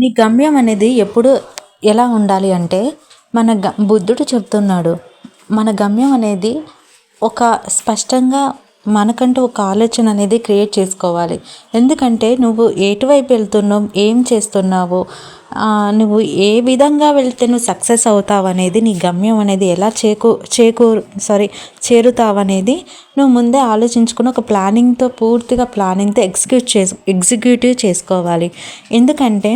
నీ గమ్యం అనేది ఎప్పుడు ఎలా ఉండాలి అంటే బుద్ధుడు చెప్తున్నాడు. మన గమ్యం అనేది ఒక స్పష్టంగా మనకంటూ ఒక ఆలోచన అనేది క్రియేట్ చేసుకోవాలి. ఎందుకంటే నువ్వు ఎటువైపు వెళ్తున్నావు, ఏం చేస్తున్నావు, నువ్వు ఏ విధంగా వెళ్తే నువ్వు సక్సెస్ అవుతావు అనేది, నీ గమ్యం అనేది ఎలా చేరుతావు అనేది నువ్వు ముందే ఆలోచించుకుని ఒక పూర్తిగా ప్లానింగ్తో ఎగ్జిక్యూటివ్ చేసుకోవాలి. ఎందుకంటే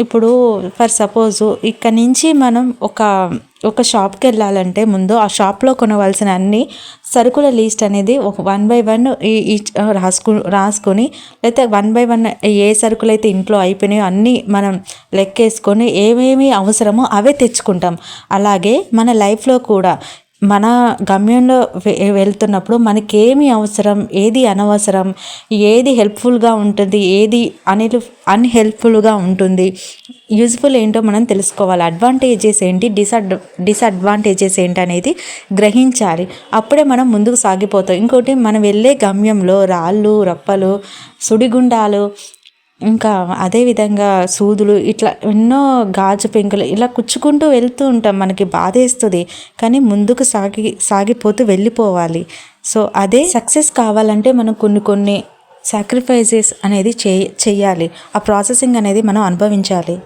ఇప్పుడు ఫర్ సపోజ్ ఇక్కడ నుంచి మనం ఒక షాప్కి వెళ్ళాలంటే ముందు ఆ షాప్లో కొనవలసిన అన్ని సరుకుల లిస్ట్ అనేది ఒక 1 by 1 రాసుకొని లేకపోతే 1 by 1 ఏ సరుకులు అయితే ఇంట్లో అయిపోయినాయో అన్నీ మనం లెక్కేసుకొని ఏమేమి అవసరమో అవే తెచ్చుకుంటాం. అలాగే మన లైఫ్లో కూడా మన గమ్యంలో వెళ్తున్నప్పుడు మనకేమి అవసరం, ఏది అనవసరం, ఏది హెల్ప్ఫుల్గా ఉంటుంది, ఏది అన్హెల్ప్ఫుల్గా ఉంటుంది, యూజ్ఫుల్ ఏంటో మనం తెలుసుకోవాలి. అడ్వాంటేజెస్ ఏంటి, డిసడ్వాంటేజెస్ ఏంటి అనేది గ్రహించాలి. అప్పుడే మనం ముందుకు సాగిపోతాం. ఇంకోటి, మనం వెళ్ళే గమ్యంలో రాళ్ళు, రప్పలు, సుడిగుండాలు, ఇంకా అదేవిధంగా సూదులు, ఇట్లా ఎన్నో గాజు పెంకులు ఇలా కుచ్చుకుంటూ వెళ్తూ ఉంటాం. మనకి బాధేస్తుంది, కానీ ముందుకు సాగిపోతూ వెళ్ళిపోవాలి. సో అదే సక్సెస్ కావాలంటే మనం కొన్ని సాక్రిఫైసెస్ అనేది చెయ్యాలి. ఆ ప్రాసెసింగ్ అనేది మనం అనుభవించాలి.